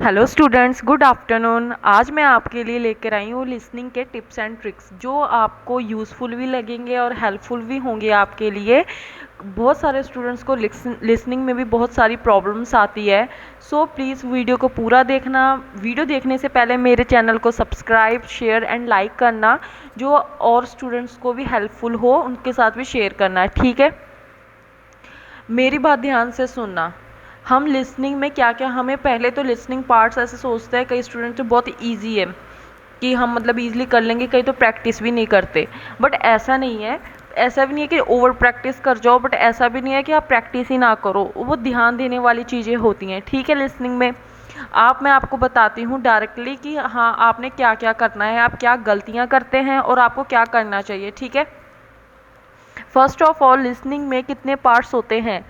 Hello students, good afternoon. आज मैं आपके लिए लेकर आई हूँ लिसनिंग के टिप्स एंड ट्रिक्स जो आपको यूज़फुल भी लगेंगे और हेल्पफुल भी होंगे आपके लिए। बहुत सारे स्टूडेंट्स को लिसनिंग में भी बहुत सारी प्रॉब्लम्स आती है। सो प्लीज़ वीडियो को पूरा देखना। वीडियो देखने से पहले मेरे चैनल को सब्सक्राइब, शेयर एंड लाइक करना। जो और स्टूडेंट्स को भी हेल्पफुल हो उनके साथ भी शेयर करना, ठीक है। मेरी बात ध्यान से सुनना। हम लिसनिंग में क्या क्या, हमें पहले तो लिसनिंग पार्ट्स ऐसे सोचते हैं कई स्टूडेंट तो बहुत इजी है कि हम मतलब इजीली कर लेंगे, कई तो प्रैक्टिस भी नहीं करते। बट ऐसा नहीं है। ऐसा भी नहीं है कि ओवर प्रैक्टिस कर जाओ, बट ऐसा भी नहीं है कि आप प्रैक्टिस ही ना करो। वो ध्यान देने वाली चीज़ें होती हैं, ठीक है। लिसनिंग में मैं आपको बताती हूँ डायरेक्टली कि हाँ आपने क्या क्या करना है, आप क्या गलतियाँ करते हैं और आपको क्या करना चाहिए, ठीक है। फर्स्ट ऑफ ऑल, लिसनिंग में कितने पार्ट्स होते हैं।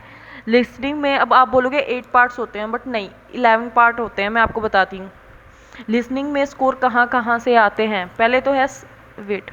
लिसनिंग में अब आप बोलोगे 8 पार्ट्स होते हैं, बट नहीं, 11 पार्ट होते हैं। मैं आपको बताती हूँ लिसनिंग में स्कोर कहाँ कहाँ से आते हैं। वेट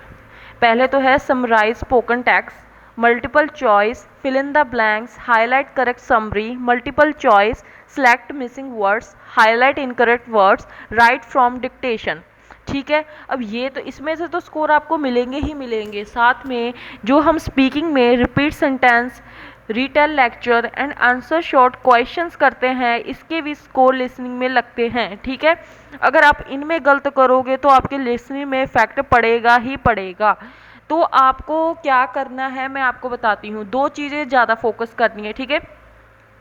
पहले तो है summarise spoken text, multiple choice, fill in the blanks, highlight correct summary, multiple choice, select missing words, highlight incorrect words, write from dictation, ठीक है। अब ये तो इसमें से तो स्कोर आपको मिलेंगे ही मिलेंगे। साथ में जो हम स्पीकिंग में repeat sentence, retail lecture and answer short questions करते हैं, इसके भी स्कोर लिसनिंग में लगते हैं, ठीक है। अगर आप इनमें गलत करोगे तो आपके लिसनिंग में इफेक्ट पड़ेगा ही पड़ेगा। तो आपको क्या करना है मैं आपको बताती हूँ। दो चीज़ें ज़्यादा फोकस करनी है, ठीक है।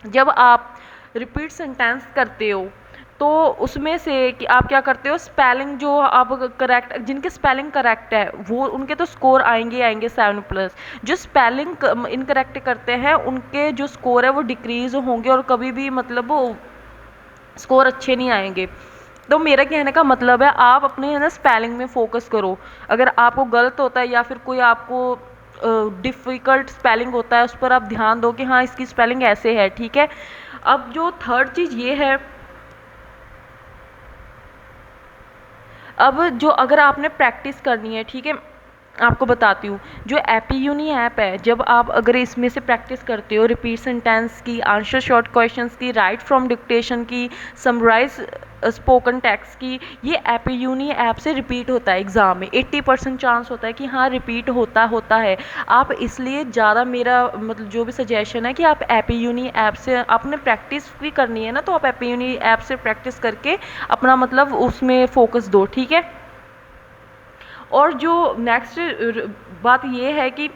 जब आप रिपीट सेंटेंस करते हो तो उसमें से कि आप क्या करते हो, स्पेलिंग जो आप करेक्ट, जिनके स्पेलिंग करेक्ट है वो उनके तो स्कोर आएंगे आएंगे 7+। जो स्पेलिंग इनकरेक्ट करते हैं उनके जो स्कोर है वो डिक्रीज होंगे और कभी भी मतलब वो स्कोर अच्छे नहीं आएंगे। तो मेरा कहने का मतलब है आप अपने है ना स्पेलिंग में फोकस करो। अगर आपको गलत होता है या फिर कोई आपको डिफ़िकल्ट स्पेलिंग होता है उस पर आप ध्यान दो कि हाँ इसकी स्पेलिंग ऐसे है, ठीक है। अब जो थर्ड चीज़ ये है, अब जो अगर आपने प्रैक्टिस करनी है, ठीक है, आपको बताती हूँ। जो एपीयूनी ऐप है, जब आप अगर इसमें से प्रैक्टिस करते हो रिपीट सेंटेंस की, आंसर शॉर्ट क्वेश्चंस की, राइट फ्रॉम डिक्टेशन की, समराइज स्पोकन टेक्स्ट की, ये एपीयूनी ऐप से रिपीट होता है एग्ज़ाम में। 80% चांस होता है कि हाँ रिपीट होता होता है। आप इसलिए ज़्यादा, मेरा मतलब जो भी सजेशन है कि आप एपीयूनी ऐप से आपने प्रैक्टिस भी करनी है ना, तो आप एपीयूनी ऐप से प्रैक्टिस करके अपना मतलब उसमें फ़ोकस दो, ठीक है। और जो नेक्स्ट बात ये है कि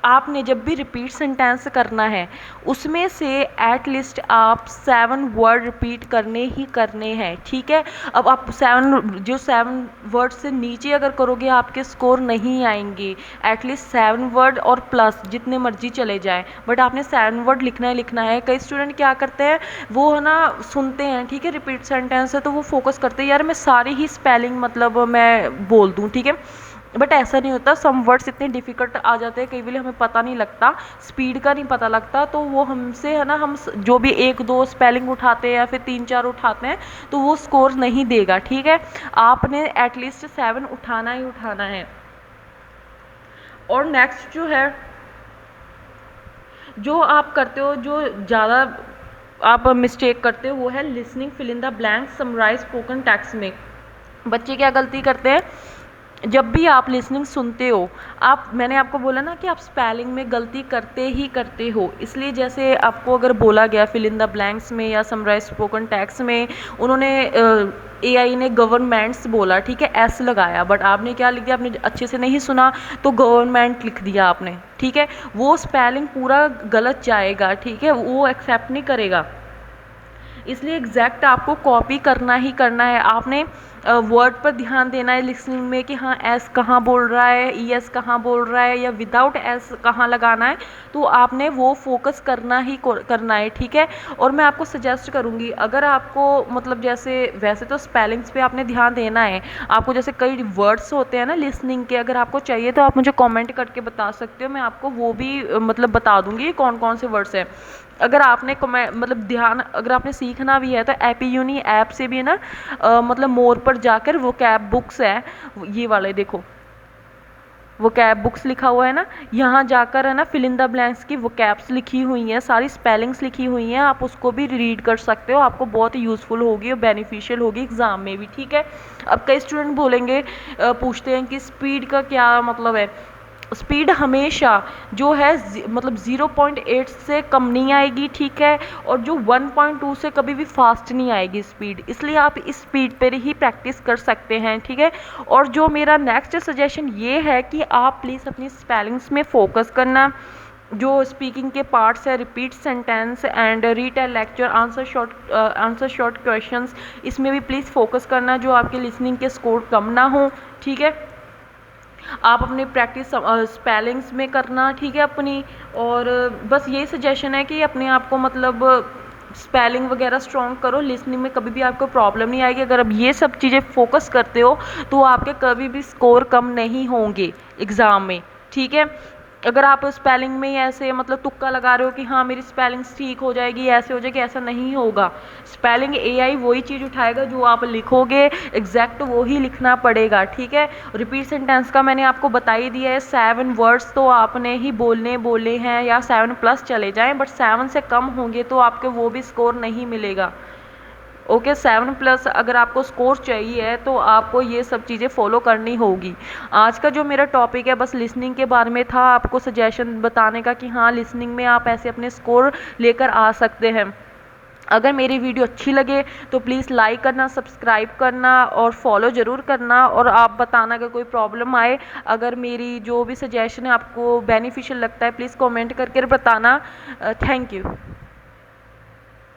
आपने जब भी रिपीट सेंटेंस करना है उसमें से एट लिस्ट आप 7 वर्ड रिपीट करने ही करने हैं, ठीक है। अब आप 7 वर्ड से नीचे अगर करोगे आपके स्कोर नहीं आएंगे। एटलीस्ट 7 वर्ड और प्लस जितने मर्जी चले जाएं, बट आपने 7 वर्ड लिखना ही लिखना है। कई स्टूडेंट क्या करते हैं, वो है ना सुनते हैं, ठीक है, रिपीट सेंटेंस है तो वो फोकस करते हैं यार मैं सारी ही स्पेलिंग मतलब मैं बोल दूँ, ठीक है। बट ऐसा नहीं होता। सम वर्ड्स इतने डिफ़िकल्ट आ जाते हैं कई बार हमें पता नहीं लगता, स्पीड का नहीं पता लगता, तो वो हमसे है ना, हम जो भी 1-2 स्पेलिंग उठाते हैं या फिर 3-4 उठाते हैं तो वो स्कोर नहीं देगा, ठीक है। आपने एटलीस्ट 7 उठाना ही उठाना है। और नेक्स्ट जो है, जो आप करते हो, जो ज़्यादा आप मिस्टेक करते हो वो है listening fill in the blank summarise spoken text में। बच्चे क्या गलती करते हैं, जब भी आप लिसनिंग सुनते हो, मैंने आपको बोला ना कि आप स्पेलिंग में गलती करते ही करते हो। इसलिए जैसे आपको अगर बोला गया फिल इन द ब्लैंक्स में या समराइज स्पोकन टेक्स्ट में, उन्होंने एआई ने गवर्नमेंट्स बोला, ठीक है, एस लगाया, बट आपने क्या लिख दिया, आपने अच्छे से नहीं सुना तो गवर्नमेंट लिख दिया आपने, ठीक है। वो स्पेलिंग पूरा गलत जाएगा, ठीक है, वो एक्सेप्ट नहीं करेगा। इसलिए एग्जैक्ट आपको कॉपी करना ही करना है। आपने वर्ड पर ध्यान देना है लिसनिंग में कि हाँ एस कहाँ बोल रहा है, ई एस कहाँ बोल रहा है, या विदाउट एस कहाँ लगाना है। तो आपने वो फोकस करना ही करना है, ठीक है। और मैं आपको सजेस्ट करूँगी, अगर आपको मतलब जैसे वैसे तो स्पेलिंग्स पे आपने ध्यान देना है, आपको जैसे कई वर्ड्स होते हैं ना लिसनिंग के, अगर आपको चाहिए तो आप मुझे कमेंट करके बता सकते हो, मैं आपको वो भी मतलब बता दूँगी कौन कौन से वर्ड्स हैं। अगर आपने मतलब ध्यान, अगर आपने सीखना भी है तो एपीयूनी ऐप से भी है ना, मतलब मोर पर जाकर वो कैब बुक्स है, ये वाले देखो, वोकैब बुक्स लिखा हुआ है ना, यहाँ जाकर है ना फिल इन द ब्लैंक्स की वोकैब्स लिखी हुई हैं, सारी स्पेलिंग्स लिखी हुई हैं, आप उसको भी रीड कर सकते हो, आपको बहुत ही यूज़फुल होगी और बेनिफिशियल होगी एग्ज़ाम में भी, ठीक है। अब कई स्टूडेंट बोलेंगे, पूछते हैं कि स्पीड का क्या मतलब है। स्पीड हमेशा जो है मतलब 0.8 से कम नहीं आएगी, ठीक है, और जो 1.2 से कभी भी फास्ट नहीं आएगी स्पीड, इसलिए आप इस स्पीड पर ही प्रैक्टिस कर सकते हैं, ठीक है। और जो मेरा नेक्स्ट सजेशन ये है कि आप प्लीज़ अपनी स्पेलिंग्स में फोकस करना, जो स्पीकिंग के पार्ट्स है, repeat sentence and retail lecture, answer short questions, इसमें भी प्लीज़ फोकस करना, जो आपके लिसनिंग के स्कोर कम ना हो, ठीक है। आप अपनी प्रैक्टिस स्पेलिंग्स में करना, ठीक है अपनी। और बस यही सजेशन है कि अपने आप को मतलब स्पेलिंग वगैरह स्ट्रॉन्ग करो, लिसनिंग में कभी भी आपको प्रॉब्लम नहीं आएगी। अगर आप ये सब चीज़ें फोकस करते हो तो आपके कभी भी स्कोर कम नहीं होंगे एग्ज़ाम में, ठीक है। अगर आप स्पेलिंग में ही ऐसे मतलब तुक्का लगा रहे हो कि हाँ मेरी स्पेलिंग्स ठीक हो जाएगी, ऐसे हो जाएगी, ऐसा नहीं होगा। स्पेलिंग एआई वही चीज़ उठाएगा जो आप लिखोगे, एग्जैक्ट वो ही लिखना पड़ेगा, ठीक है। रिपीट सेंटेंस का मैंने आपको बता ही दिया है, 7 वर्ड्स तो आपने ही बोले हैं, या 7+ चले जाएं, बट 7 से कम होंगे तो आपके वो भी स्कोर नहीं मिलेगा। ओके, 7+ अगर आपको स्कोर चाहिए तो आपको ये सब चीज़ें फॉलो करनी होगी। आज का जो मेरा टॉपिक है बस लिसनिंग के बारे में था, आपको सजेशन बताने का कि हाँ लिसनिंग में आप ऐसे अपने स्कोर लेकर आ सकते हैं। अगर मेरी वीडियो अच्छी लगे तो प्लीज़ लाइक करना, सब्सक्राइब करना और फॉलो ज़रूर करना, और आप बताना अगर कोई प्रॉब्लम आए। अगर मेरी जो भी सजेशन है आपको बेनिफिशियल लगता है प्लीज़ कमेंट करके बताना। Thank you.